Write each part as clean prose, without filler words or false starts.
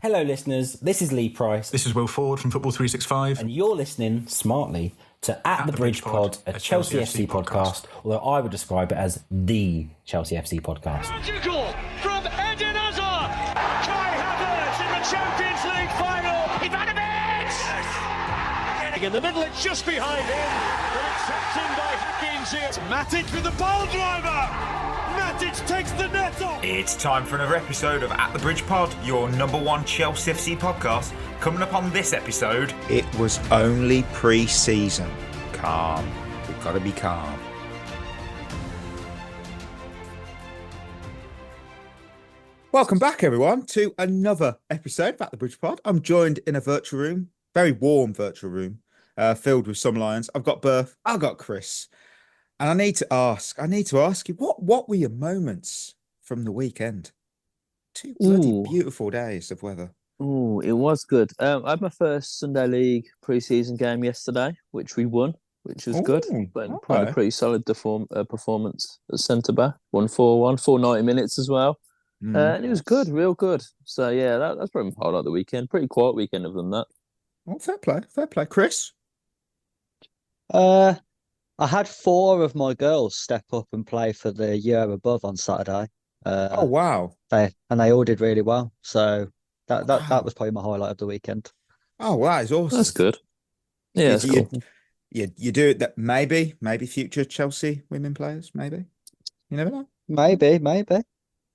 Hello, listeners. This is Lee Price. This is Will Ford from Football 365. And you're listening smartly to At the Bridge Pod, a Chelsea FC podcast, although I would describe it as the Chelsea FC podcast. Magical from Eden Hazard! Kai Havertz in the Champions League final! Ivanovic! Yes. In the middle, it's just behind him, but it's tapped in by Hakim Ziyech. Matic with the ball driver! Matic takes the net off! It's time for another episode of At the Bridge Pod, your number one Chelsea FC podcast. Coming up on this episode... It was only pre-season. Calm. We've got to be calm. Welcome back, everyone, to another episode of At the Bridge Pod. I'm joined in a virtual room, very warm virtual room, filled with some lions. I've got Berth, I've got Chris. And I need to ask you, what were your moments from the weekend? Two bloody beautiful days of weather. Oh, it was good. I had my first Sunday League pre-season game yesterday, which we won, which was good. But had a pretty solid performance at centre-back. Won 4-1, full 90 minutes as well. And it was good, real good. So, yeah, that's probably my highlight of the weekend. Pretty quiet weekend other than that. Oh, fair play. Chris? I had 4 of my girls step up and play for the year above on Saturday. Oh, wow. They all did really well. So that was probably my highlight of the weekend. Oh, wow, that's awesome. That's good. Yeah, that's cool. You do it that maybe future Chelsea women players, maybe. You never know. Maybe.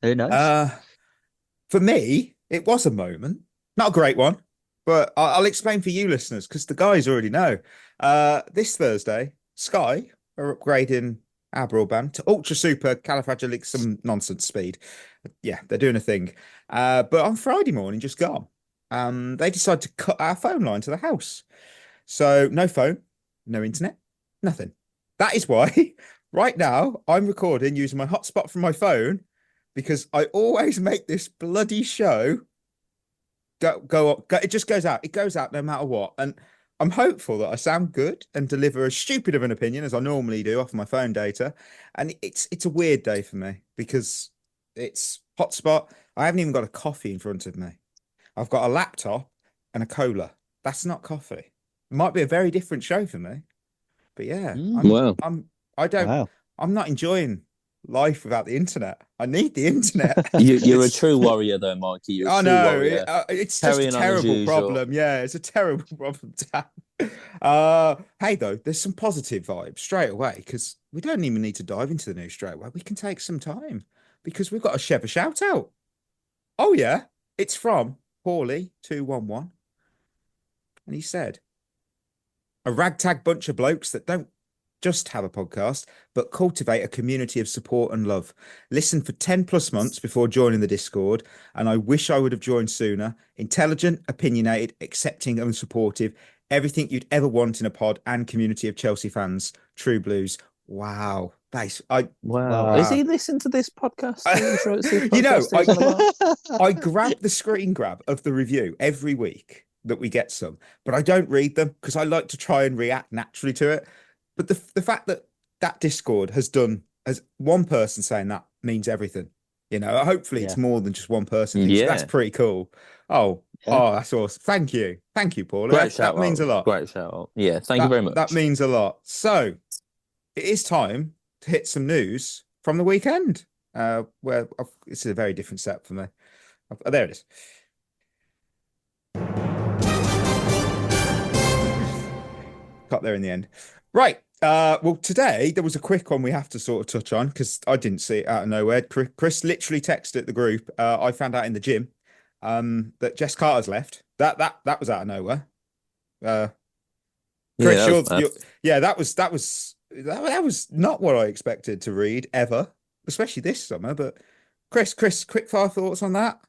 Who knows? For me, it was a moment. Not a great one, but I'll explain for you listeners, because the guys already know. This Thursday, Sky are upgrading our broadband to ultra super califragilistic some nonsense speed. Yeah, they're doing a thing. But on Friday morning, just gone, they decided to cut our phone line to the house. So no phone, no internet, nothing. That is why right now I'm recording using my hotspot from my phone, because I always make this bloody show go up. It just goes out. It goes out no matter what. And I'm hopeful that I sound good and deliver as stupid of an opinion as I normally do off my phone data. And it's a weird day for me because it's hotspot. I haven't even got a coffee in front of me. I've got a laptop and a cola. That's not coffee. It might be a very different show for me. But yeah, I'm not enjoying life without the internet. I need the internet. You're a true warrior though, Mikey. You're a true warrior. It's just a terrible problem. Yeah, it's a terrible problem to have. Hey though, there's some positive vibes straight away, because we don't even need to dive into the news straight away. We can take some time because we've got a Shevva shout out. Oh yeah, it's from Paulie211, and he said, "A ragtag bunch of blokes that don't just have a podcast, but cultivate a community of support and love. Listen for 10 plus months before joining the Discord, and I wish I would have joined sooner. Intelligent, opinionated, accepting and supportive. Everything you'd ever want in a pod and community of Chelsea fans. True Blues." Wow. Wow. Is he listening to this podcast? I grab the screen grab of the review every week that we get some, but I don't read them because I like to try and react naturally to it. But the fact that Discord has one person saying that means everything. You know, hopefully it's more than just one person. Yeah. That's pretty cool. Oh, that's awesome. Thank you, Paul. That means a lot. Great shout out. Yeah, thank you very much. That means a lot. So it is time to hit some news from the weekend. This is a very different setup for me. There it is. Got there in the end. Right. Well, today there was a quick one we have to sort of touch on because I didn't see it out of nowhere. Chris literally texted the group. I found out in the gym that Jess Carter's left. That was out of nowhere. Chris, that was not what I expected to read ever, especially this summer. But Chris, quick fire thoughts on that.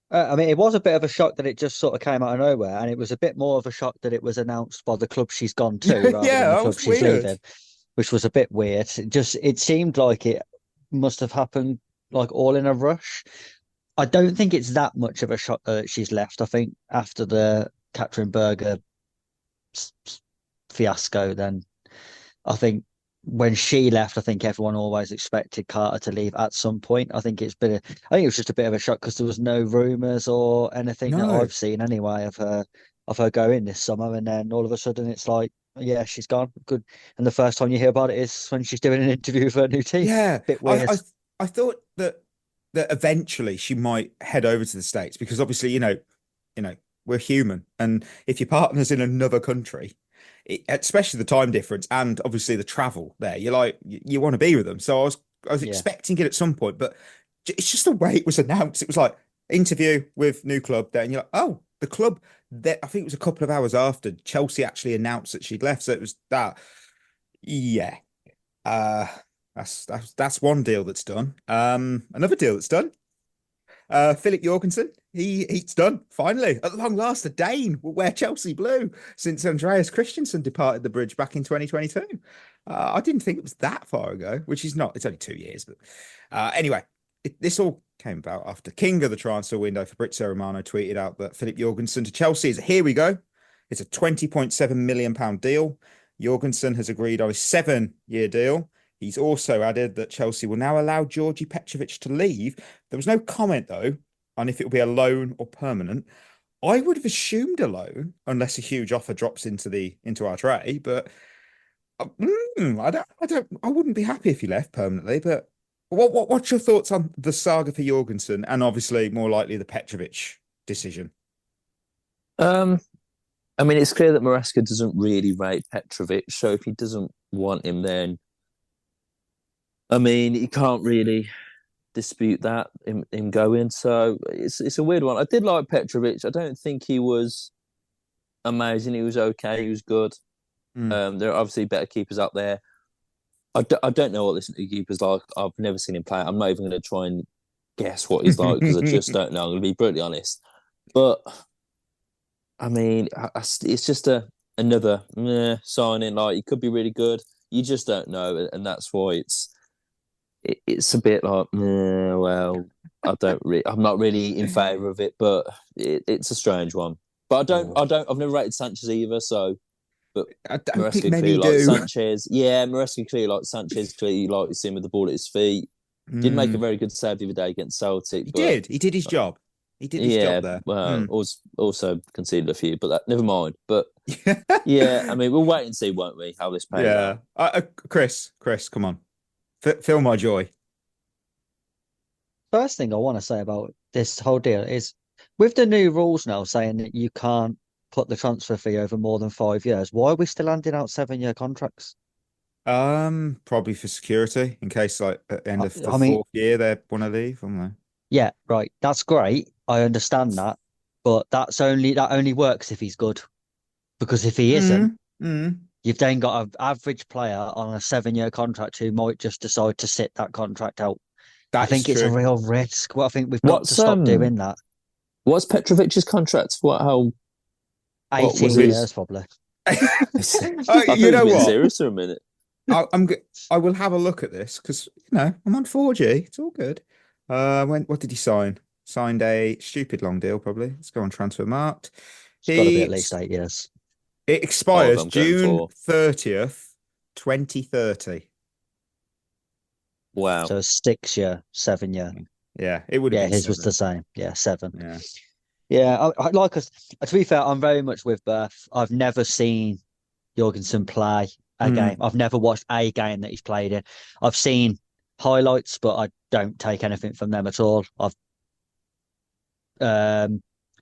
I mean, it was a bit of a shock that it just sort of came out of nowhere, and it was a bit more of a shock that it was announced by the club she's gone to rather than the club she's leaving, which was a bit weird. It seemed like it must have happened like all in a rush. I don't think it's that much of a shock that she's left. I think after the Catherine Berger fiasco, then I think when she left, I think everyone always expected Carter to leave at some point. I think it was just a bit of a shock because there was no rumours or anything that I've seen anyway of her going this summer, and then all of a sudden it's like, yeah, she's gone. Good. And the first time you hear about it is when she's doing an interview for a new team. Yeah, bit weird. I thought that eventually she might head over to the States because obviously, we're human, and if your partner's in another country, especially the time difference and obviously the travel there, you're like, you want to be with them. So I was expecting it at some point, but it's just the way it was announced. It was like interview with new club there, and you're like, oh, the club that I think it was a couple of hours after Chelsea actually announced that she'd left. So it was that, yeah. That's one deal that's done. Another deal that's done. Filip Jorgensen, he's done finally at long last. The Dane will wear Chelsea blue since Andreas Christensen departed the Bridge back in 2022. I didn't think it was that far ago, which is not. It's only 2 years, but anyway, this all came about after King of the transfer window Fabrizio Romano tweeted out that Filip Jorgensen to Chelsea is here we go. It's a £20.7 million deal. Jorgensen has agreed on a 7-year deal. He's also added that Chelsea will now allow Djordje Petrovic to leave. There was no comment, though, on if it will be a loan or permanent. I would have assumed a loan, unless a huge offer drops into our tray. But I wouldn't be happy if he left permanently. But what's your thoughts on the saga for Jorgensen and obviously more likely the Petrovic decision? I mean, it's clear that Maresca doesn't really rate Petrovic. So if he doesn't want him, then I mean, you can't really dispute that him going. So it's a weird one. I did like Petrovic. I don't think he was amazing. He was okay. He was good. There are obviously better keepers out there. I don't know what this new keeper's like. I've never seen him play. I'm not even going to try and guess what he's like because I just don't know. I'm going to be brutally honest. But I mean, it's just another signing. Like, he could be really good. You just don't know, and that's why it's a bit like, well, I'm not really in favour of it, but it's a strange one. But I've never rated Sanchez either, so. But I don't think many do. Sanchez, Maresca clearly like Sanchez, clearly likes him with the ball at his feet. Did make a very good save the other day against Celtic. He did his job. He did his job there. Well, also conceded a few, but never mind. But I mean, we'll wait and see, won't we, how this plays out. Chris, come on. Feel my joy. First thing I want to say about this whole deal is with the new rules now saying that you can't put the transfer fee over more than 5 years, why are we still handing out 7-year contracts? Probably for security in case, like, at the end of the fourth year they want to leave. I don't know. Yeah, right. That's great. I understand that, but that only works if he's good. Because if he isn't, you've then got an average player on a 7-year contract who might just decide to sit that contract out. I think it's a real risk. Well, I think we've got to stop doing that. What's Petrovic's contract? 18 years, probably. You know what? Serious for a minute. I will have a look at this because I'm on 4G. It's all good. What did he sign? Signed a stupid long deal, probably. Let's go on Transfermarkt. It's got to be at least 8 years. It expires June 30th, 2030. Wow. So 6-year, 7-year. Yeah, it would have been his 7. was the same. Yeah, 7. Yeah. Yeah, I like us. To be fair, I'm very much with Berth. I've never seen Jorgensen play a game. I've never watched a game that he's played in. I've seen highlights, but I don't take anything from them at all.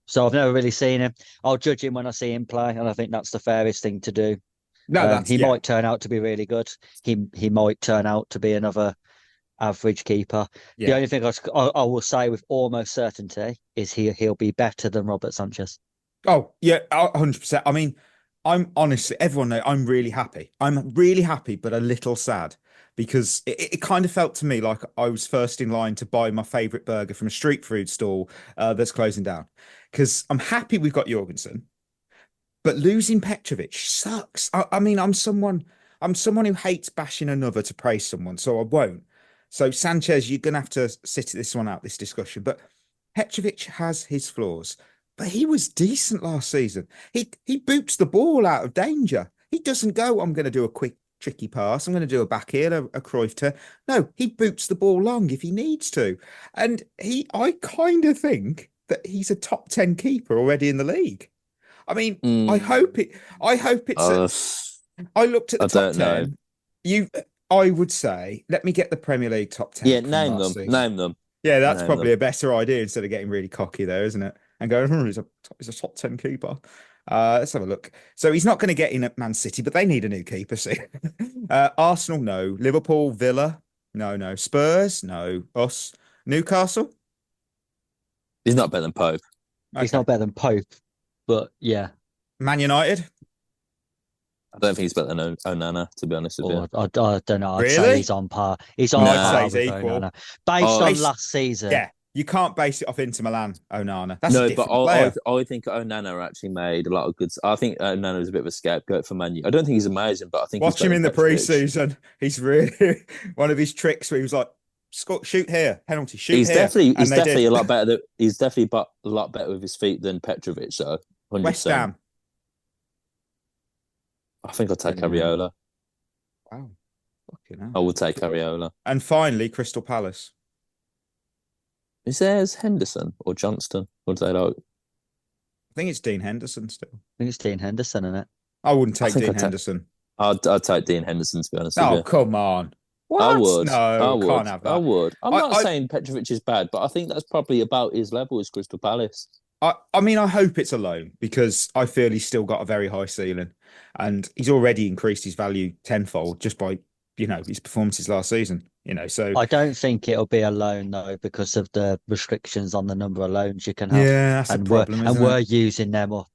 So I've never really seen him. I'll judge him when I see him play, and I think that's the fairest thing to do. He might turn out to be really good. He might turn out to be another average keeper. The only thing I will say with almost certainty is he'll be better than Robert Sanchez. Oh yeah, 100%. I mean, I'm honestly, everyone knows I'm really happy. I'm really happy, but a little sad because it kind of felt to me like I was first in line to buy my favourite burger from a street food stall that's closing down. Because I'm happy we've got Jorgensen, but losing Petrovic sucks. I mean, I'm someone who hates bashing another to praise someone, so I won't. So Sanchez, you're going to have to sit this one out, this discussion. But Petrovic has his flaws, but he was decent last season. He boots the ball out of danger. He doesn't go, I'm going to do a quick tricky pass. I'm going to do a back heel, a Cruyff turn. No, he boots the ball long if he needs to. And I kind of think that he's a top 10 keeper already in the league. I mean, I hope it's. I looked at the top 10. I would say, let me get the Premier League top 10. Yeah, name them. Yeah, that's probably a better idea instead of getting really cocky there, isn't it? And going, he's a top 10 keeper. Let's have a look. So he's not going to get in at Man City, but they need a new keeper. See, Arsenal, no. Liverpool, Villa, no. Spurs, no. Us, Newcastle. He's not better than Pope. He's not better than Pope, but yeah. Man United. I don't think he's better than Onana, to be honest with you. I don't know. I'd Really? say he's on par. He's on par with equal. Onana. Based on last season. Yeah. You can't base it off Inter Milan, Onana. That's no, a different but player. I think Onana actually made a lot of good. I think Onana was a bit of a scapegoat for Man U. I don't think he's amazing, but I think watch him in the pre-season. He's really one of his tricks where he was like, shoot here, penalty, shoot he's here. He's definitely a lot better. He's definitely a lot better with his feet than Petrovic. So 100%. West Ham. I think I'll take Areola. Wow, fucking hell. I would take Areola. And finally, Crystal Palace. Is theirs Henderson or Johnston? What do they like? I think it's Dean Henderson still. I think it's Dean Henderson, isn't it? I wouldn't take Dean Henderson. I'd take Dean Henderson, to be honest with you. Oh, come on. What? I would. No, I would. Can't have that. I would. I'm not saying Petrovic is bad, but I think that's probably about his level as Crystal Palace. I mean, I hope it's a loan because I feel he's still got a very high ceiling and he's already increased his value tenfold just by, his performances last season. So I don't think it'll be a loan though because of the restrictions on the number of loans you can have. Yeah, that's a problem. We're using them up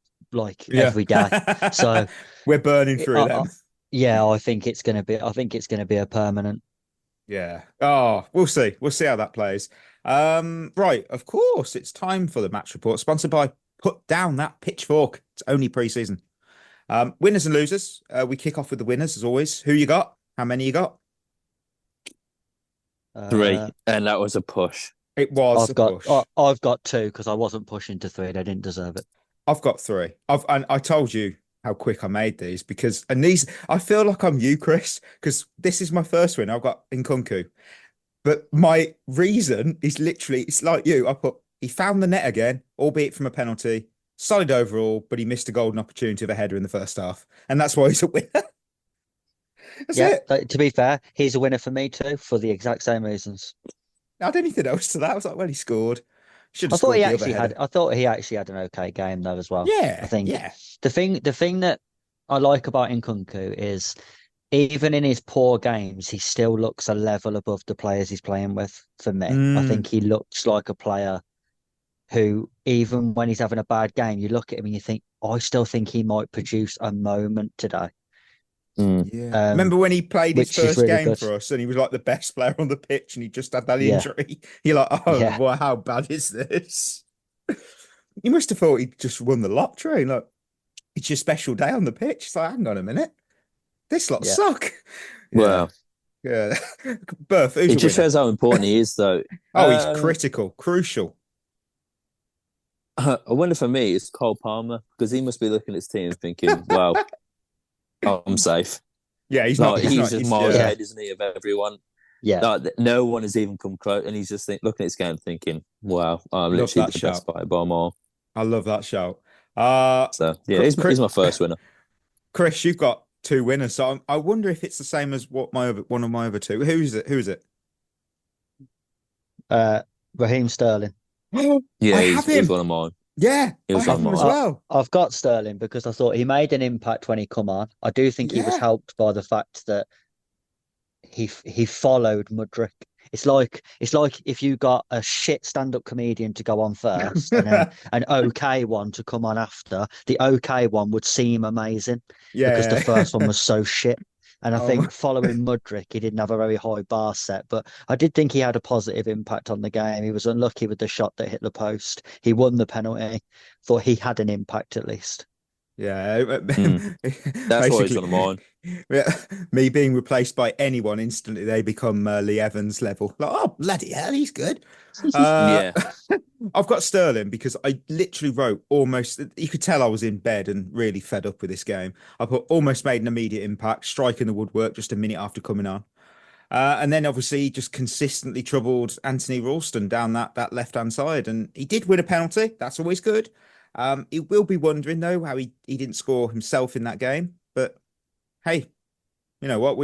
every day. So we're burning through them. I think it's going to be a permanent. Yeah. Oh, we'll see. We'll see how that plays. Right. Of course, it's time for the match report, sponsored by Put Down That Pitchfork. It's only pre-season. Winners and losers. We kick off with the winners as always. Who you got? How many you got? 3, and that was a push. It was push. I've got 2 because I wasn't pushing to 3. They didn't deserve it. I've got 3. And I told you how quick I made these I feel like I'm you, Chris, because this is my first win. I've got Nkunku. But my reason is literally, it's like you. He found the net again, albeit from a penalty. Solid overall, but he missed a golden opportunity of a header in the first half. And that's why he's a winner. That's it. To be fair, he's a winner for me too, for the exact same reasons. I had anything else to that. I was like, well, he scored. I thought he actually had an okay game though as well. Yeah. I think the thing that I like about Nkunku is even in his poor games, he still looks a level above the players he's playing with for me. I think he looks like a player who, even when he's having a bad game, you look at him and you think, I still think he might produce a moment today. Yeah. Remember when he played his first really game good for us and he was like the best player on the pitch and he just had that injury? You're like, well, how bad is this? You must have thought he just won the lottery. Like, it's your special day on the pitch. It's like, hang on a minute. This lot suck. Well, yeah. Berth, it just shows how important he is, though. He's crucial. A winner for me is Cole Palmer because he must be looking at his team and thinking, wow, I'm safe. Yeah, he's just miles ahead, isn't he, of everyone? Yeah. Like, no one has even come close. And he's just looking at his game thinking, wow, I'm literally the best by more. I love that shout. He's my first winner. Chris, you've got 2 winners. So I wonder if it's the same as one of my other 2. Who is it? Raheem Sterling. Yeah, he's one of mine. Yeah, I have him as well. I've got Sterling because I thought he made an impact when he come on. I do think he was helped by the fact that he followed Mudryk. It's like if you got a shit stand-up comedian to go on first and then an okay one to come on after, the okay one would seem amazing because the first one was so shit. And I think following Mudryk, he didn't have a very high bar set, but I did think he had a positive impact on the game. He was unlucky with the shot that hit the post. He won the penalty. Thought he had an impact at least. Yeah, That's why he's on mine. Me being replaced by anyone instantly, they become Lee Evans level. Like, oh bloody hell, he's good. Yeah. I've got Sterling because I literally wrote almost. You could tell I was in bed and really fed up with this game. I put almost made an immediate impact, striking the woodwork just a minute after coming on. And then obviously just consistently troubled Anthony Ralston down that left hand side, and he did win a penalty. That's always good. He will be wondering though how he didn't score himself in that game. But hey, you know what?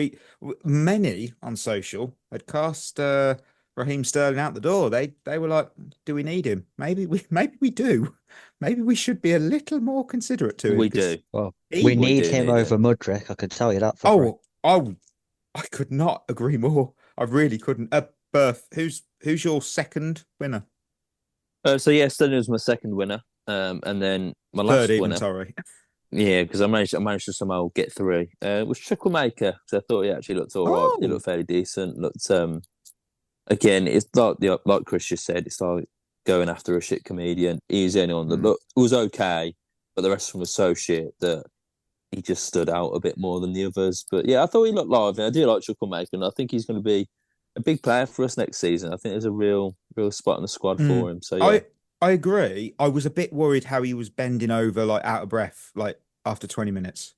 Many on social had cast Raheem Sterling out the door. They were like, "Do we need him? Maybe we do. Maybe we should be a little more considerate to him." We do. Well, we need him over Mudryk. I can tell you that. I could not agree more. I really couldn't. Berth, who's your second winner? Sterling was my second winner. And then my last winner. Sorry. Yeah, because I managed to somehow get through. It was Chukwuemeka, because I thought he actually looked all right. He looked fairly decent. Looked again, it's like Chris just said, it's like going after a shit comedian. He's the only one that was okay, but the rest of them was so shit that he just stood out a bit more than the others. But yeah, I thought he looked lively. I do like Chukwuemeka, and I think he's going to be a big player for us next season. I think there's a real spot in the squad for him. So yeah. I agree. I was a bit worried how he was bending over, like out of breath, like after 20 minutes.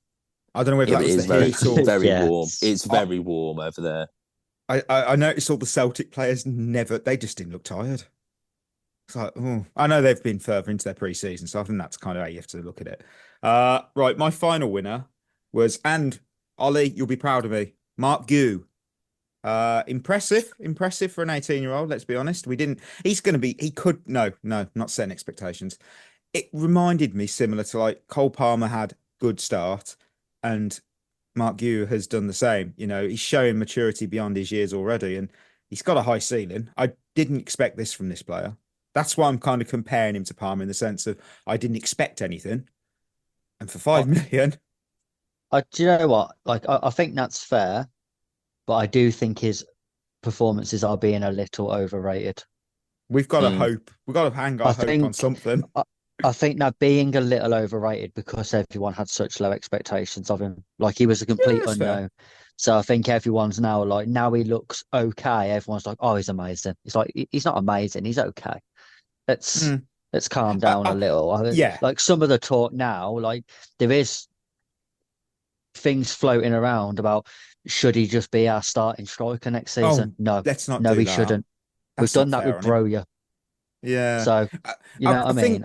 I don't know whether that was the heat or very warm. It's very warm over there. I noticed all the Celtic players they just didn't look tired. It's like, oh, I know they've been further into their pre-season, so I think that's kind of how you have to look at it. Right, my final winner was, and Ollie, you'll be proud of me, Mark Gu. Impressive for an 18-year-old. Let's be honest. Not setting expectations. It reminded me similar to like Cole Palmer had good start, and Mark Gu has done the same. You know, he's showing maturity beyond his years already, and he's got a high ceiling. I didn't expect this from this player. That's why I'm kind of comparing him to Palmer in the sense of I didn't expect anything, and for 5 million. Do you know what? Like, I think that's fair. But I do think his performances are being a little overrated. We've got to hope. We've got to hang our hope on something. I think that being a little overrated because everyone had such low expectations of him. Like, he was a complete unknown. Fair. So I think everyone's now like, now he looks okay. Everyone's like, oh, he's amazing. It's like, he's not amazing. He's okay. Let's calm down a little. Like some of the talk now, like there is things floating around about, should he just be our starting striker next season? No, let's not. No, he shouldn't. We've done that with Broja. Yeah. So you know what I mean?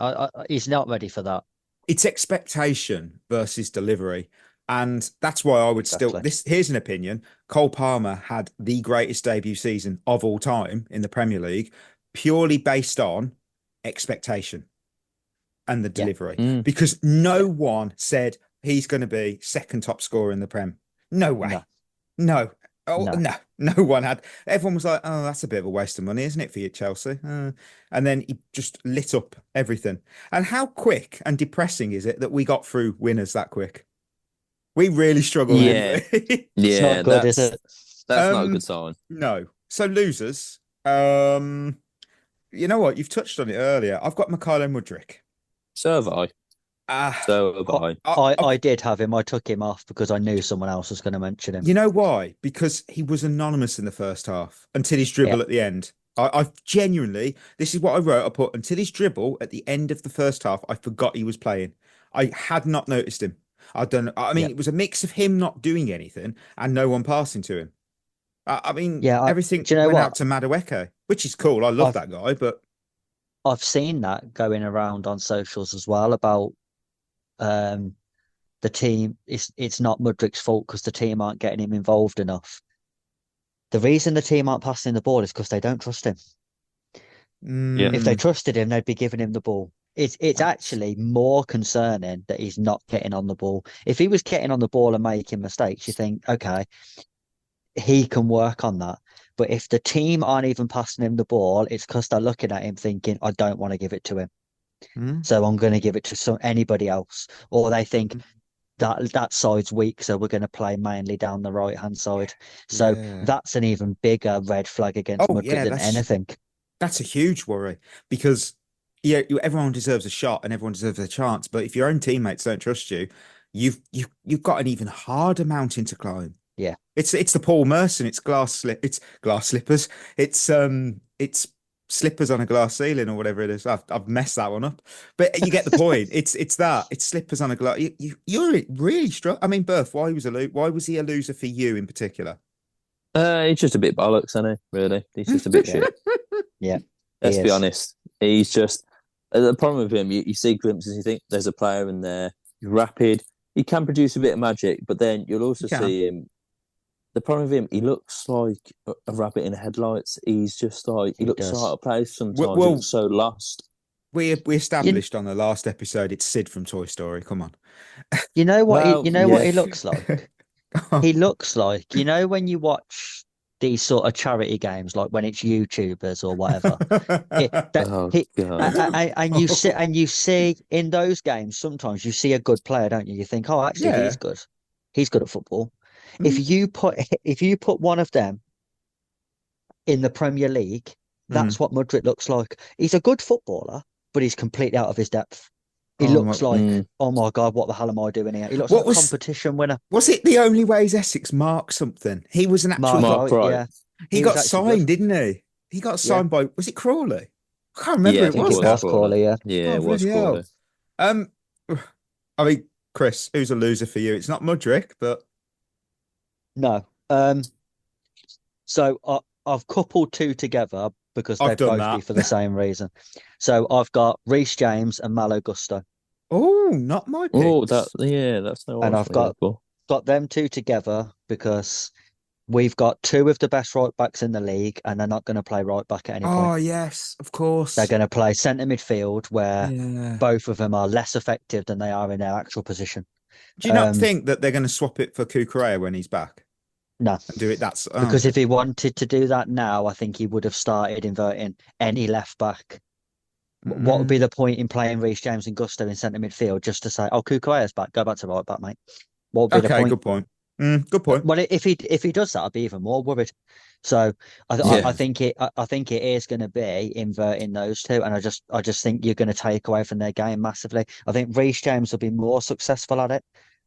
He's not ready for that. It's expectation versus delivery, and that's why I would still. Here's an opinion: Cole Palmer had the greatest debut season of all time in the Premier League, purely based on expectation and the delivery, because no one said he's going to be second top scorer in the Prem. No way. No. No one had. Everyone was like, oh, that's a bit of a waste of money, isn't it, for you, Chelsea? And then he just lit up everything. And how quick and depressing is it that we got through winners that quick? We really struggled. Yeah. It's not good, is it? That's not a good sign. No. So losers, you know what? You've touched on it earlier. I've got Mykhailo Mudryk. So have I. I did have him. I took him off because I knew someone else was going to mention him. You know why? Because he was anonymous in the first half until his dribble at the end. I genuinely, this is what I wrote. I put, until his dribble at the end of the first half, I forgot he was playing. I had not noticed him. It was a mix of him not doing anything and no one passing to him. Everything went out to Madueke, which is cool. I love that guy, but I've seen that going around on socials as well about the team. It's not Mudryk's fault because the team aren't getting him involved enough. The reason the team aren't passing the ball is because they don't trust him. If they trusted him, they'd be giving him the ball. It's actually more concerning that he's not getting on the ball. If he was getting on the ball and making mistakes, you think, okay, he can work on that. But if the team aren't even passing him the ball, it's because they're looking at him thinking, I don't want to give it to him. So I'm going to give it to anybody else. Or they think that side's weak, so we're going to play mainly down the right-hand side. So that's an even bigger red flag against Mudryk than anything. That's a huge worry because everyone deserves a shot and everyone deserves a chance. But if your own teammates don't trust you, you've got an even harder mountain to climb. Yeah, it's the Paul Merson. It's glass slippers. It's slippers on a glass ceiling or whatever it is. I've messed that one up, but you get the point. It's slippers on a glass. You're really strong. I mean, Berth, why was he a loser for you in particular? He's just a bit bollocks, isn't he? Really, he's just a bit shit. Yeah, let's be honest. He's just the problem with him. You see glimpses, you think there's a player in there. He's rapid. He can produce a bit of magic, but then you'll also see him. The problem with him, he looks like a rabbit in headlights. He's just like he looks so out of place sometimes. He looks so lost. We established on the last episode it's Sid from Toy Story. Come on. You know what? What he looks like. He looks like, when you watch these sort of charity games, like when it's YouTubers or whatever. And you see in those games sometimes you see a good player, don't you? You think, oh, actually, he's good. He's good at football. If you put one of them in the Premier League, that's what Mudryk looks like. He's a good footballer, but he's completely out of his depth. He looks like, oh my God, what the hell am I doing here? He looks like a competition winner. Was it the only ways Essex marked something? He was an actual Mark, right. He got signed, didn't he? He got signed by, was it Crawley? I can't remember. It was Crawley, yeah. Yeah, it was Crawley. I mean, Chris, who's a loser for you? It's not Mudryk, but no. So I've coupled two together because they both be for the same reason. So I've got Reece James and Malo Gusto. Oh, not my picks. Oh, that's no. And I've got them two together because we've got two of the best right backs in the league, and they're not going to play right back at any point. Oh yes, of course. They're going to play centre midfield, where both of them are less effective than they are in their actual position. Do you not think that they're going to swap it for Cucurella when he's back? No, and do it. Because if he wanted to do that now, I think he would have started inverting any left back. What would be the point in playing Reece James and Gusto in centre midfield just to say, "Oh, Cucurella's back, go back to right back, mate"? What would be the point? Good point. Good point. Well, if he does that, I'd be even more worried. So I think it is going to be inverting those two, and I just think you're going to take away from their game massively. I think Reece James will be more successful at it.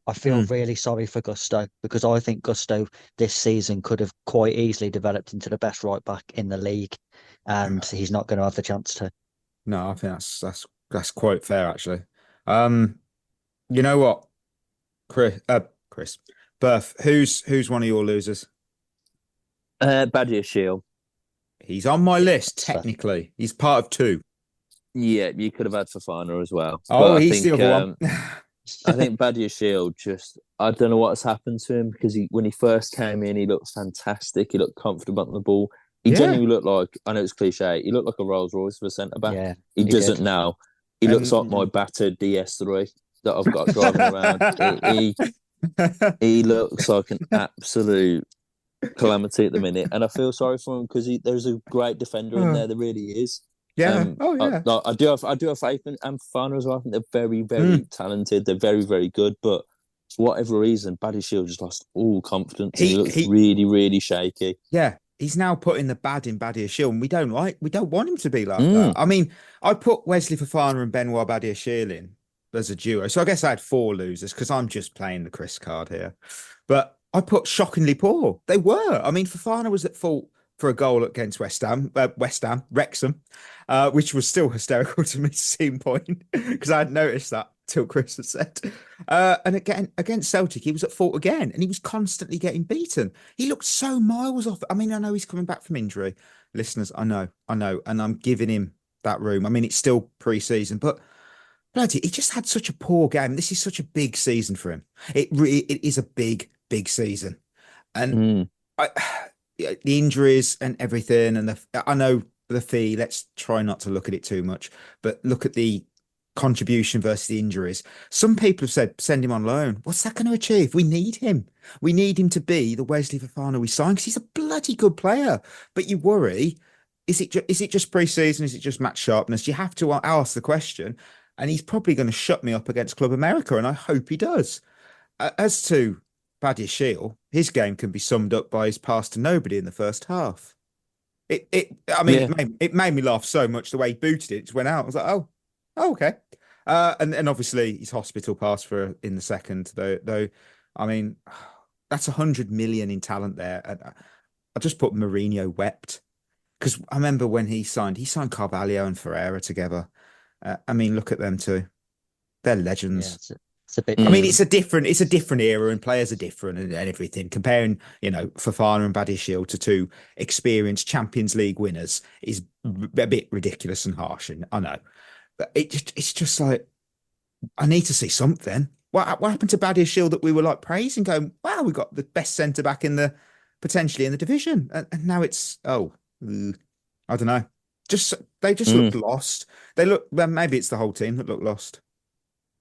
I feel really sorry for Gusto because I think Gusto this season could have quite easily developed into the best right back in the league, and he's not going to have the chance to. No, I think that's quite fair actually. You know what, Chris, Berth, who's one of your losers? Badiashile. He's on my list technically. He's part of two. Yeah, you could have had Fofana as well. Oh, he's the other one. I think Badiashile I don't know what's happened to him because when he first came in, he looked fantastic. He looked comfortable on the ball. He genuinely looked like, I know it's cliche, he looked like a Rolls Royce for a centre back. Yeah, he doesn't now. He looks like my battered DS3 that I've got driving around. He looks like an absolute calamity at the minute, and I feel sorry for him because there's a great defender in there. There really is. Yeah. I do have faith in Fofana as well. I think they're very, very talented. They're very, very good. But for whatever reason, Badiashile just lost all confidence. He looks really, really shaky. Yeah. He's now putting the bad in Badiashile, and we don't want him to be like that. I mean, I put Wesley Fofana and Benoit Badiashile in as a duo. So I guess I had four losers because I'm just playing the Chris card here. But I put shockingly poor. They were. I mean, Fofana was at fault for a goal against Wrexham, which was still hysterical to me to see point because I hadn't noticed that till Chris had said. And again, against Celtic, he was at fault again, and he was constantly getting beaten. He looked so miles off. I mean, I know he's coming back from injury. Listeners, I know, and I'm giving him that room. I mean, it's still pre-season, but bloody, he just had such a poor game. This is such a big season for him. It is a big season. And the injuries and everything, and I know the fee, let's try not to look at it too much, but look at the contribution versus the injuries. Some people have said, send him on loan. What's that going to achieve? We need him. We need him to be the Wesley Fofana we signed because he's a bloody good player. But you worry, is it just pre-season? Is it just match sharpness? You have to ask the question, and he's probably going to shut me up against Club America, and I hope he does. As to Badiashile, his game can be summed up by his pass to nobody in the first half. It made me laugh so much the way he booted it. It just went out. I was like, oh, okay. And obviously his hospital pass for in the second, though. I mean, that's 100 million in talent there. And I just put Mourinho wept because I remember when he signed Carvalho and Ferreira together. I mean, look at them two. They're legends. Yeah, it's a bit. I mean, it's a different era, and players are different and everything. Comparing, Fofana and Badiashile to two experienced Champions League winners is a bit ridiculous and harsh. And I know, but it's just like I need to see something. What happened to Badiashile that we were like praising, going, wow, we got the best centre back potentially in the division, and now it's I don't know. They just looked lost. Maybe it's the whole team that looked lost.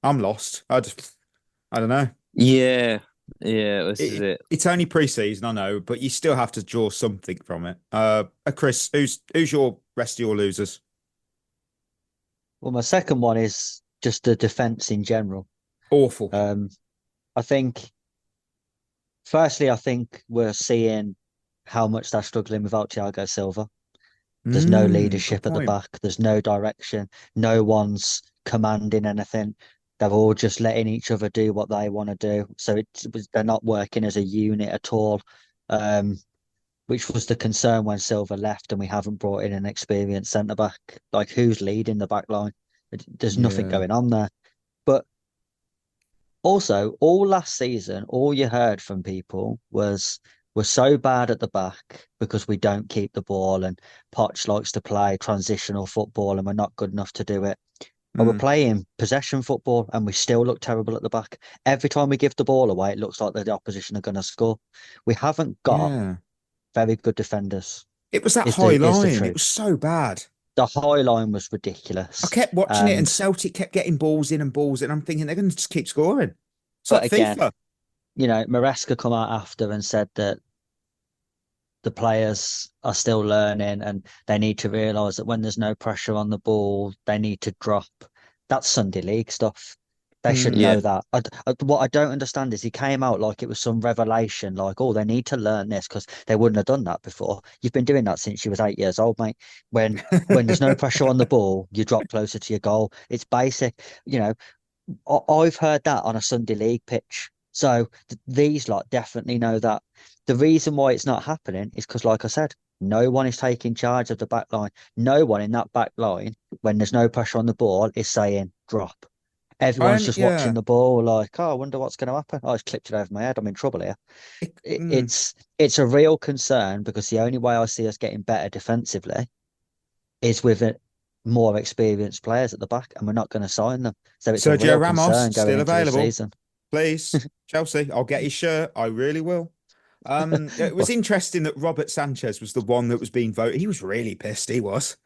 I'm lost. I don't know. Yeah, this is it. It's only pre-season, I know, but you still have to draw something from it. Chris, who's your rest of your losers? Well, my second one is just the defence in general. Awful. I think, firstly, we're seeing how much they're struggling without Thiago Silva. There's no leadership at the back. There's no direction. No one's commanding anything. They're all just letting each other do what they want to do. So they're not working as a unit at all, which was the concern when Silva left and we haven't brought in an experienced centre-back. Like, who's leading the back line? There's nothing going on there. But also, all last season, all you heard from people was we're so bad at the back because we don't keep the ball, and Poch likes to play transitional football and we're not good enough to do it. But we're playing possession football and we still look terrible at the back. Every time we give the ball away, it looks like the opposition are going to score. We haven't got very good defenders. It was that high line. It was so bad. The high line was ridiculous. I kept watching it and Celtic kept getting balls in. I'm thinking they're going to just keep scoring. It's like again, FIFA. Maresca come out after and said that the players are still learning and they need to realise that when there's no pressure on the ball, they need to drop. That's Sunday League stuff. They should know that. What I don't understand is he came out like it was some revelation, like, they need to learn this because they wouldn't have done that before. You've been doing that since you was 8 years old, mate. When there's no pressure on the ball, you drop closer to your goal. It's basic. I've heard that on a Sunday League pitch. So these lot definitely know that. The reason why it's not happening is because, like I said, no one is taking charge of the back line. No one in that back line, when there's no pressure on the ball, is saying drop. Everyone's just watching the ball like, I wonder what's going to happen. I just clipped it over my head. I'm in trouble here. It's a real concern because the only way I see us getting better defensively is with more experienced players at the back, and we're not going to sign them. So it's a real concern going into the season. Please, Chelsea, I'll get his shirt. I really will. It was interesting that Robert Sanchez was the one that was being voted. He was really pissed. He was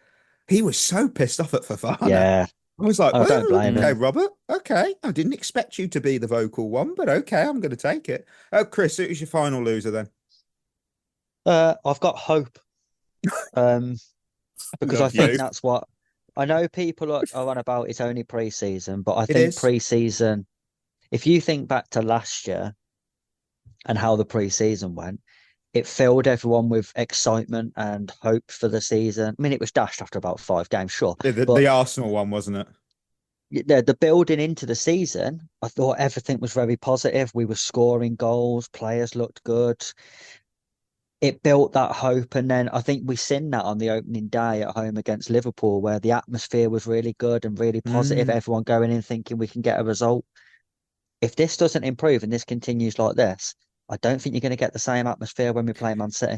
so pissed off at Fofana. Yeah. I was like, don't blame him. Okay, Robert. Okay. I didn't expect you to be the vocal one, but okay, I'm going to take it. Chris, who's your final loser then? I've got hope. Because I think that's what I know people are on about. It's only pre-season, but I think pre-season, if you think back to last year and how the pre-season went, it filled everyone with excitement and hope for the season. I mean, it was dashed after about 5 games, sure. The Arsenal one, wasn't it? The building into the season, I thought everything was very positive. We were scoring goals, players looked good. It built that hope, and then I think we seen that on the opening day at home against Liverpool, where the atmosphere was really good and really positive. Everyone going in thinking we can get a result. If this doesn't improve and this continues like this, I don't think you're going to get the same atmosphere when we play Man City.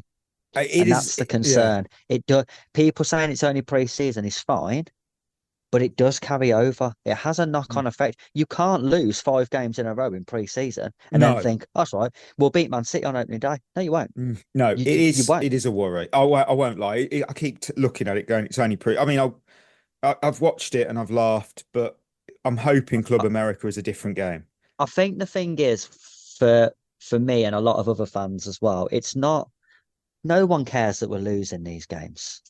That's the concern. Yeah. People saying it's only pre-season is fine, but it does carry over. It has a knock-on effect. You can't lose 5 games in a row in pre-season and then think, that's right, we'll beat Man City on opening day. No, you won't. No, it is a worry. I won't lie. I keep looking at it going, it's only I mean, I've watched it and I've laughed, but I'm hoping Club America is a different game. I think the thing is, for me and a lot of other fans as well, it's not, no one cares that we're losing these games.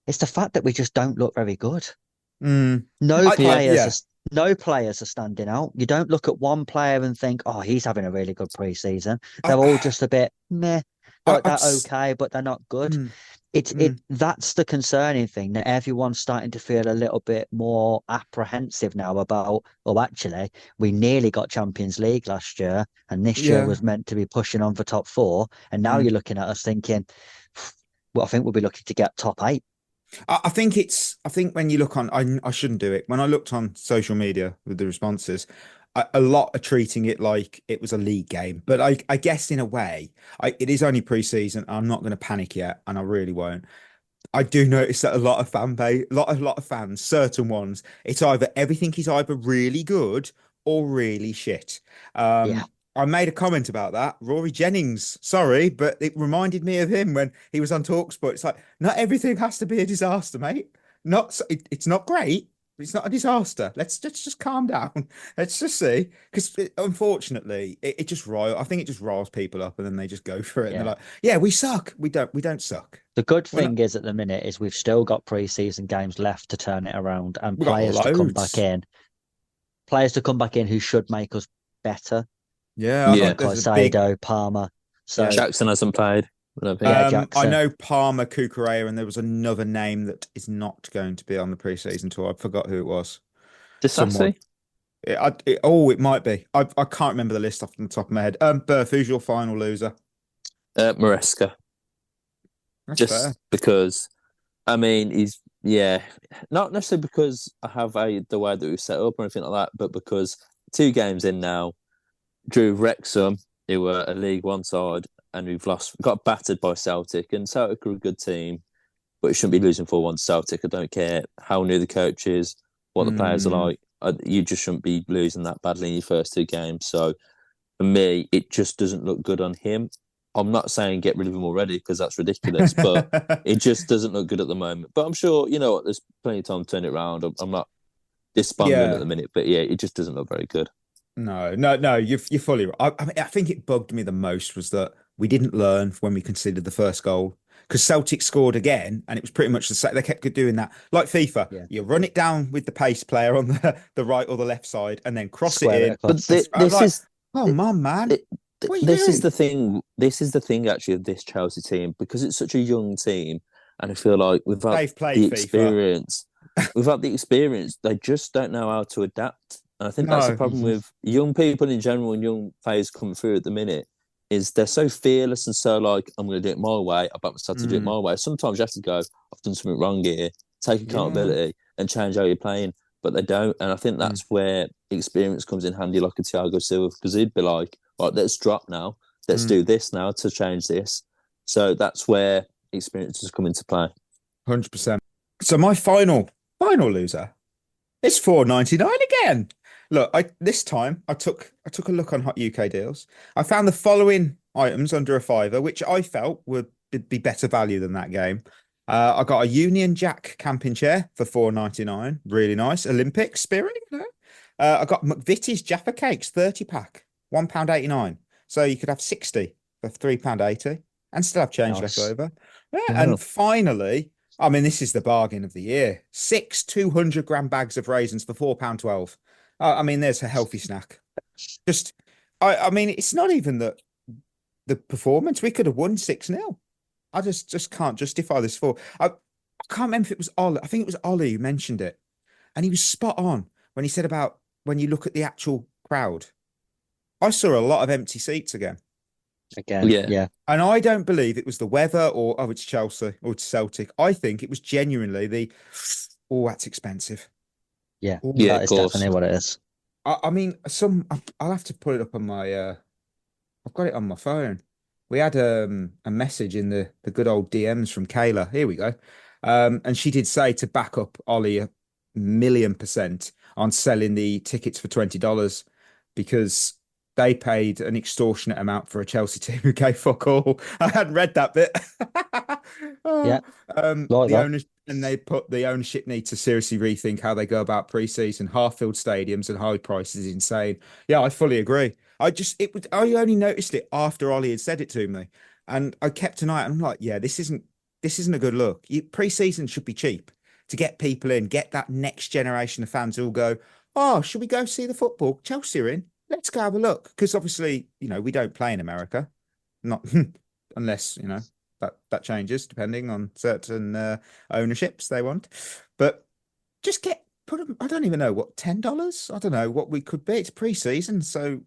It's the fact that we just don't look very good. No players are standing out. You don't look at one player and think, oh, he's having a really good pre-season. They're all just a bit meh. Like, they're okay, but they're not good. That's the concerning thing, that everyone's starting to feel a little bit more apprehensive now about, well, actually, we nearly got Champions League last year, and this year was meant to be pushing on for top four. And now you're looking at us thinking, well, I think we'll be looking to get top eight. I think when you look on, I shouldn't do it. When I looked on social media with the responses, a lot are treating it like it was a league game. But I guess in a way, it is only pre-season. I'm not going to panic yet, and I really won't. I do notice that a lot of fan base, a lot of fans, certain ones, everything is either really good or really shit. I made a comment about that. Rory Jennings, sorry, but it reminded me of him when he was on TalkSport. It's like, not everything has to be a disaster, mate. It's not great, but it's not a disaster. Let's just calm down. Let's just see, because unfortunately, it just I think it just riles people up, and then they just go for it. And they're like, "Yeah, we suck. We don't suck." The good thing is at the minute is we've still got pre-season games left to turn it around, and players to come back in. Players to come back in who should make us better. Yeah. Caicedo, Palmer. So Jackson hasn't played. Jackson. I know Palmer, Cucurella, and there was another name that is not going to be on the pre-season tour. I forgot who it was. Disassi? It might be. I can't remember the list off the top of my head. Berth, who's your final loser? Maresca. Just fair. Because, I mean, he's not necessarily because I have the way that we've set up or anything like that, but because 2 games in now, drew Wrexham, who were a League One side, and we've got battered by Celtic. And Celtic are a good team, but it shouldn't be losing 4-1 to Celtic. I don't care how new the coach is, what the players are like. You just shouldn't be losing that badly in your first 2 games. So for me, it just doesn't look good on him. I'm not saying get rid of him already, because that's ridiculous, but it just doesn't look good at the moment. But I'm sure, there's plenty of time to turn it around. I'm not despondent at the minute, but it just doesn't look very good. No, you're fully right. I think it bugged me the most was that we didn't learn when we conceded the first goal, because Celtic scored again, and it was pretty much the same. They kept doing that, like FIFA. Yeah. You run it down with the pace player on the right or the left side, and then cross it in. But this is come on, man. This is the thing. This is the thing, actually, of this Chelsea team, because it's such a young team, and I feel like without the experience, they just don't know how to adapt. And I think that's the problem with young people in general and young players coming through at the minute, is they're so fearless and so like, I'm going to do it my way. I bet myself to do it my way. Sometimes you have to go, I've done something wrong here, take accountability and change how you're playing. But they don't. And I think that's where experience comes in handy, like a Thiago Silva, because he'd be like, right, let's drop now. Let's do this now to change this. So that's where experience has come into play. 100%. So my final loser is $4.99 again. Look, this time I took a look on Hot UK Deals. I found the following items under a £5, which I felt would be better value than that game. I got a Union Jack camping chair for $4.99, really nice. Olympic Spirit, I got McVitie's Jaffa Cakes 30-pack, £1.89. So you could have 60 for £3.80 and still have change left over. Yeah, and finally, I mean, this is the bargain of the year: 6 200-gram bags of raisins for £4.12. I mean, there's a healthy snack. I mean, it's not even the performance. We could have won 6-0. I just can't justify this for. I can't remember if it was Ollie. I think it was Ollie who mentioned it, and he was spot on when he said about when you look at the actual crowd. I saw a lot of empty seats again. Yeah. And I don't believe it was the weather or it's Chelsea or it's Celtic. I think it was genuinely that's expensive. Yeah, that is definitely what it is. I mean, I'll have to put it up on my. I've got it on my phone. We had a message in the good old DMs from Kayla. Here we go. And she did say to back up Ollie 1,000,000% on selling the tickets for $20, because they paid an extortionate amount for a Chelsea team who gave fuck all. I hadn't read that bit. The owners, and they put the ownership need to seriously rethink how they go about pre-season. Half-filled stadiums and high prices is insane. Yeah, I fully agree. I only noticed it after Ollie had said it to me, and I kept an eye. And I'm like, yeah, this isn't a good look. Pre-season should be cheap to get people in, get that next generation of fans who'll go, oh, should we go see the football? Chelsea are in. Let's go have a look. Because obviously, we don't play in America. Not unless, that changes depending on certain ownerships they want. But just put them. I don't even know what, $10. I don't know what we could be. It's pre-season, so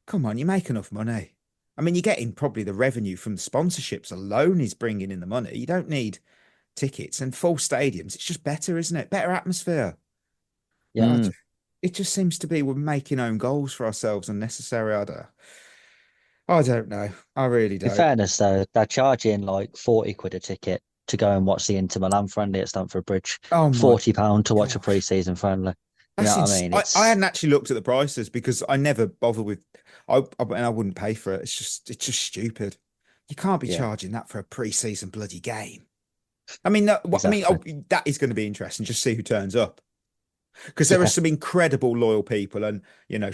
come on, you make enough money. I mean, you're getting probably the revenue from the sponsorships alone is bringing in the money. You don't need tickets and full stadiums. It's just better, isn't it? Better atmosphere. Yeah. It just seems to be we're making own goals for ourselves unnecessary. I don't know. I really don't. In fairness, though, they're charging like 40 quid a ticket to go and watch the Inter Milan friendly at Stamford Bridge. Oh, £40 to watch a pre-season friendly. You know what I mean? I hadn't actually looked at the prices because I never bother with. And I wouldn't pay for it. It's just stupid. You can't be charging that for a pre-season bloody game. I mean, that is going to be interesting. Just see who turns up. Because there are some incredible loyal people, and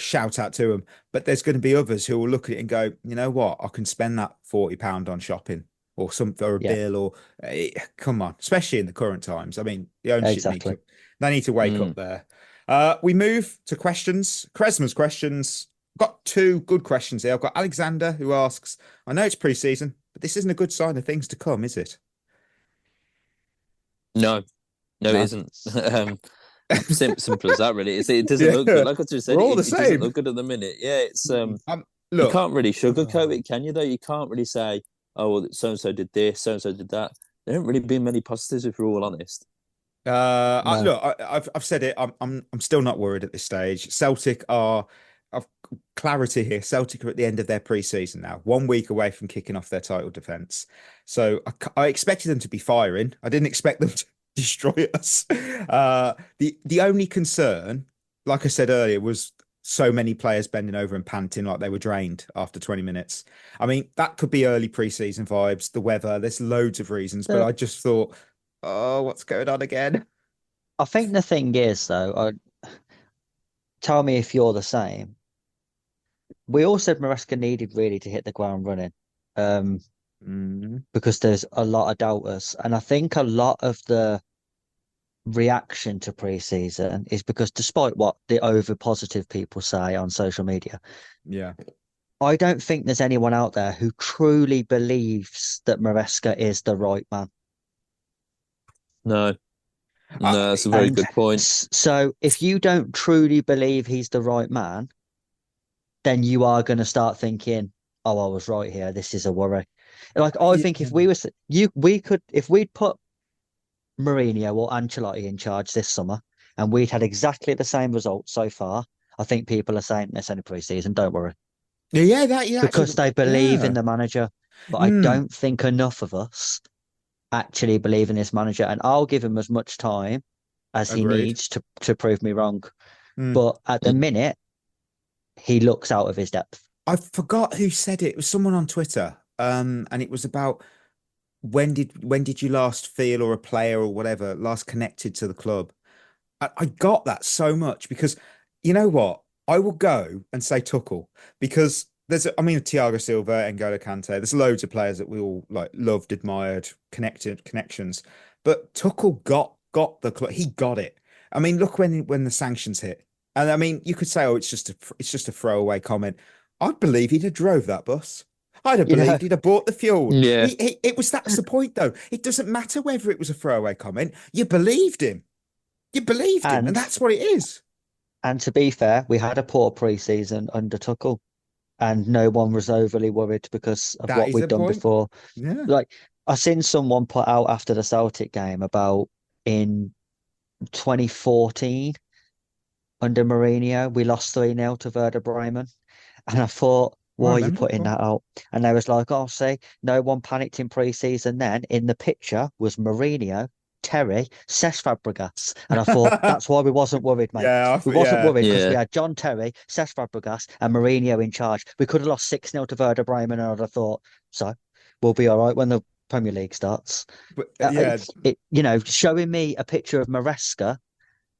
shout out to them. But there's going to be others who will look at it and go, you know what, I can spend that £40 on shopping or something, or a bill, or come on, especially in the current times. I mean, the ownership they need to wake up there. We move to questions. Quaresma's questions. Got two good questions here. I've got Alexander who asks, I know it's pre-season, but this isn't a good sign of things to come, is it? No, it isn't. Simple as that, really. It doesn't look good. Like I just said, it doesn't look good at the minute. Yeah, it's look, you can't really sugarcoat it, can you? Though you can't really say, "Oh, well, so and so did this, so and so did that." There haven't really been many positives, if we're all honest. No. I've said it. I'm still not worried at this stage. Celtic are. I've clarity here. Celtic are at the end of their pre-season now, 1 week away from kicking off their title defence. So I expected them to be firing. I didn't expect them to destroy us. The only concern, like I said earlier, was so many players bending over and panting like they were drained after 20 minutes. I mean, that could be early pre-season vibes, the weather. There's loads of reasons, but I just thought, oh, what's going on again? I think the thing is, though, tell me if you're the same. We all said Maresca needed really to hit the ground running, because there's a lot of doubters, and I think a lot of the reaction to pre-season is because, despite what the over positive people say on social media, I don't think there's anyone out there who truly believes that Maresca is the right man. No, that's a very good point. So if you don't truly believe he's the right man, then you are going to start thinking, oh, I was right here. This is a worry. Like, I think if if we'd put Mourinho or Ancelotti in charge this summer and we'd had exactly the same results so far, I think people are saying it's only pre-season, don't worry. Because they believe in the manager. But I don't think enough of us actually believe in this manager, and I'll give him as much time as he needs to prove me wrong. But at the minute, he looks out of his depth. I forgot who said it. It was someone on Twitter, and it was about when did you last feel, or a player or whatever last connected to the club. I got that so much because, you know what, I will go and say Tuchel, because Thiago Silva, N'Golo Kante, there's loads of players that we all loved, admired, connections, but Tuchel got the club. He got it. I mean, look when the sanctions hit. And I mean, you could say, oh, it's just a throwaway comment. I believe he'd have drove that bus. I'd have believed he'd have bought the fuel. Yeah. That's the point, though. It doesn't matter whether it was a throwaway comment. You believed him. You believed him, and that's what it is. And to be fair, we had a poor pre-season under Tuchel, and no one was overly worried because of what we'd done before. Yeah. Like, I seen someone put out after the Celtic game about in 2014, under Mourinho, we lost 3-0 to Werder Bremen. And I thought, why are you putting that out? And they was like, oh, see, no one panicked in pre-season then. In the picture was Mourinho, Terry, Cesc Fabregas. And I thought, that's why we wasn't worried, mate. We wasn't worried because we had John Terry, Cesc Fabregas and Mourinho in charge. We could have lost 6-0 to Werder Bremen, and I'd have thought, so we'll be all right when the Premier League starts. But, showing me a picture of Maresca,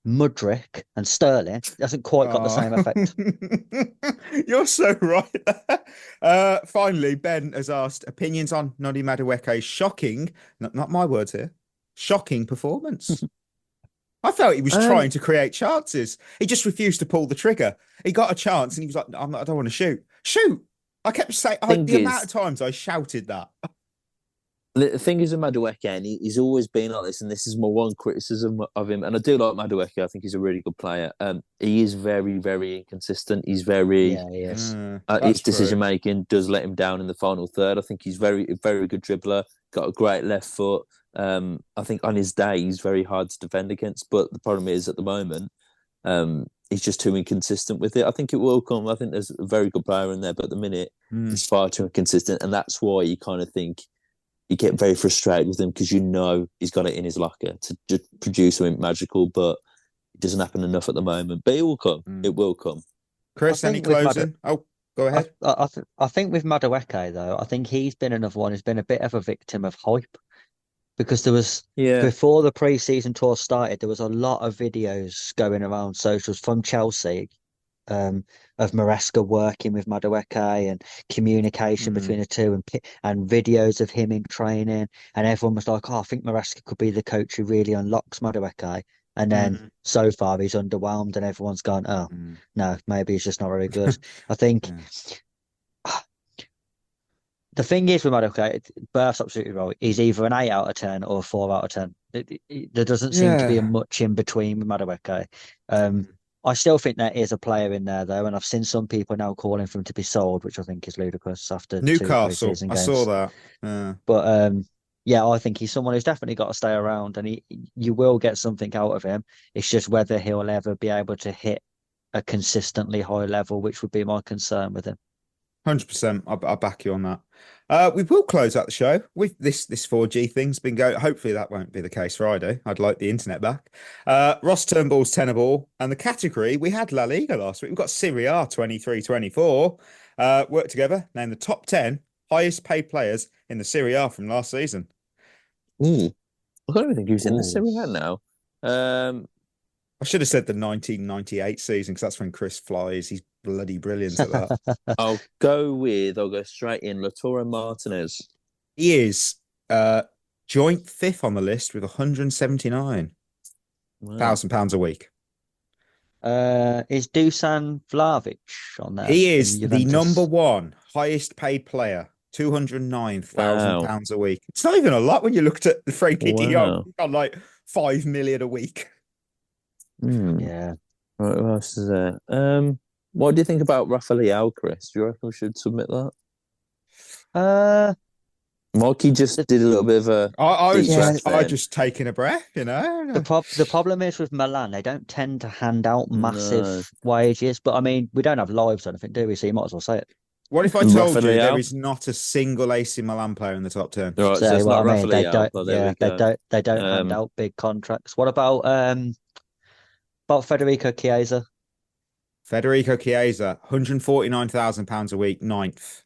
Mudryk and Sterling hasn't quite got the same effect. You're so right. Finally, Ben has asked opinions on Noni Madueke's shocking, not my words here, shocking performance. I felt he was trying to create chances. He just refused to pull the trigger. He got a chance and he was like, I don't want to shoot. Shoot! I kept saying, the amount of times I shouted that. The thing is with Madueke, and he's always been like this, and this is my one criticism of him. And I do like Madueke. I think he's a really good player. He is very, very inconsistent. He's very he is. his decision making does let him down in the final third. I think he's very, very good dribbler. Got a great left foot. I think on his day he's very hard to defend against. But the problem is at the moment, he's just too inconsistent with it. I think it will come. I think there's a very good player in there, but at the minute he's far too inconsistent, and that's why you kind of think. You get very frustrated with him because you know he's got it in his locker to just produce something magical, but it doesn't happen enough at the moment. But it will come. It will come. Chris, any closing? Go ahead. I think with Madueke, though, I think he's been another one who's been a bit of a victim of hype. Because there was, before the pre-season tour started, there was a lot of videos going around socials from Chelsea of Maresca working with Madueke and communication between the two and videos of him in training. And everyone was like, I think Maresca could be the coach who really unlocks Madueke. And then so far he's underwhelmed and everyone's gone, no, maybe he's just not very good. I think the thing is with Madueke, Berth's absolutely right. He's either an 8 out of 10 or a 4 out of 10. There doesn't seem to be a much in between with Madueke. I still think there is a player in there, though, and I've seen some people now calling for him to be sold, which I think is ludicrous after Newcastle. 2 games. I saw that. But I think he's someone who's definitely got to stay around, and you will get something out of him. It's just whether he'll ever be able to hit a consistently high level, which would be my concern with him. 100%. I'll back you on that. We will close out the show with this 4G thing's been going. Hopefully that won't be the case Friday. I'd like the internet back. Ross Turnbull's Tenaball, and the category we had La Liga last week. We've got Serie A 23-24. Work together, name the top 10 highest paid players in the Serie A from last season. I don't even think he was in the Serie A now. I should have said the 1998 season because that's when Chris flies. He's bloody brilliant at that. I'll go straight in. Lautaro Martinez. He is joint 5th on the list with £179,000 a week. Is Dusan Vlahovic on there? He is the number 1 highest paid player, £209,000 a week. It's not even a lot when you looked at the Frankie de Jong. He's got like 5 million a week. Yeah. Right, what else is there? What do you think about Rafael, Chris? Do you reckon we should submit that? Mikey just did a little bit of a. I was just taking a breath, you know. The problem is with Milan, they don't tend to hand out massive wages. But I mean, we don't have lives or anything, do we? So you might as well say it. What if I told you there is not a single AC Milan player in the top 10? Right, so it's not Rafael. They don't hand out big contracts. What about Federico Chiesa? Federico Chiesa, £149,000 a week, 9th.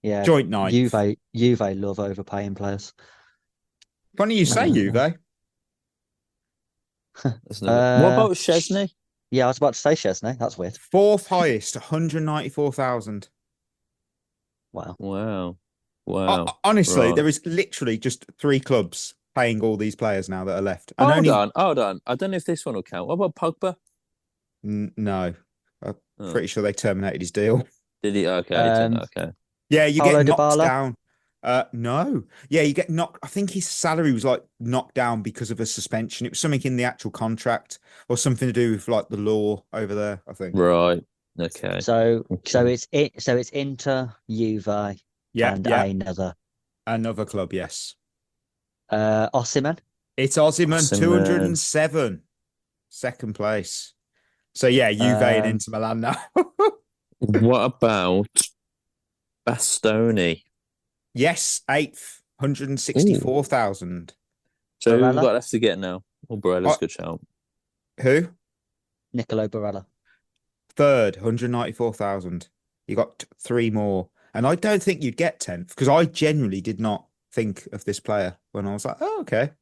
Yeah, joint 9th. Juve love overpaying players. Funny you say Juve. What about Szczesny? Yeah, I was about to say Szczesny. That's weird. 4th highest, 194,000. Wow. Honestly, there is literally just 3 clubs paying all these players now that are left. And hold on. I don't know if this one will count. What about Pogba? No. I'm pretty sure they terminated his deal. Did he? Okay. Yeah, you get knocked Dybala? down. No. Yeah, you get knocked. I think his salary was like knocked down because of a suspension. It was something in the actual contract or something to do with like the law over there, I think. Right. Okay. So it's Inter, Juve, and another club, yes. Osimhen? It's Osimhen, 207. 2nd place. So yeah, Juve and Inter Milan now. What about Bastoni? Yes, 8th, 164,000. So who have we got left to get now? Barella's good shout. Who? Nicolo Barella. 3rd, 194,000. You got 3 more. And I don't think you'd get 10th because I genuinely did not think of this player when I was like, oh, okay.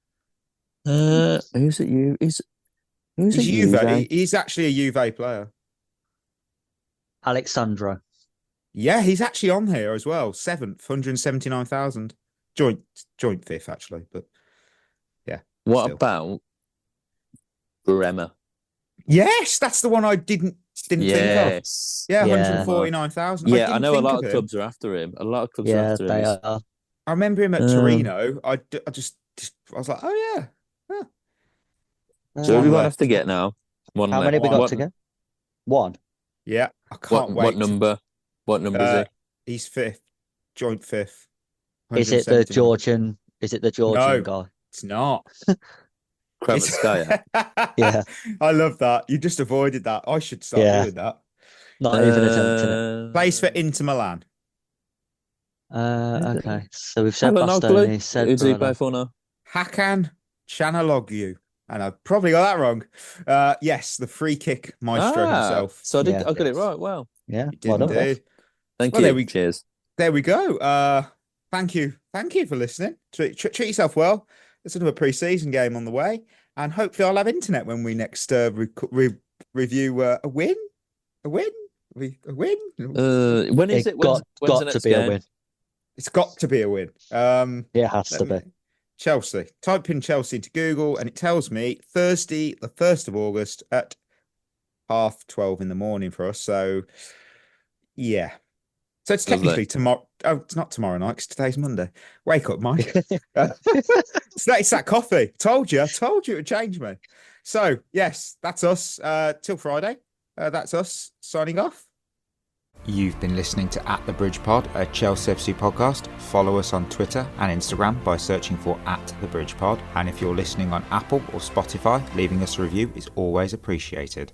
Who's it? Who's Juve? He's actually a Juve player. Alexandro. Yeah, he's actually on here as well. 7th, 179,000. Joint 5th, actually. But yeah. What about Quaresma? Yes, that's the one I didn't think of. Yeah, 149,000. Yeah, I know a lot of clubs are after him. They are. I remember him at Torino. I was like, oh yeah. So we won't have to get now. One How many have we got to get? One. Yeah, I can't wait. What number? What number is he? He's fifth, joint fifth. Is it the Georgian? Is it the Georgian guy? It's not. Kremskaya. Yeah, I love that. You just avoided that. I should start doing that. Not even attempting it. Plays for Inter Milan. Okay, so we've said Bastoni. Said who's he play for now? Hakan Chanaloglu. And I probably got that wrong. Yes, the free kick maestro himself. So I got it right. Wow. Yeah, you did indeed. Thank you. Cheers. There we go. Thank you for listening. Treat yourself well. There's another pre-season game on the way, and hopefully I'll have internet when we next review a win. A win. When is it? Got to be a win. It's got to be a win. It has to be. Chelsea. Type in Chelsea into Google and it tells me Thursday, the 1st of August at 12:30 in the morning for us. So, yeah. So it's technically tomorrow. Oh, it's not tomorrow night because today's Monday. Wake up, Mike. It's that coffee. Told you it would change me. So, yes, that's us. Till Friday. That's us signing off. You've been listening to At The Bridge Pod, a Chelsea FC podcast. Follow us on Twitter and Instagram by searching for At The Bridge Pod. And if you're listening on Apple or Spotify, leaving us a review is always appreciated.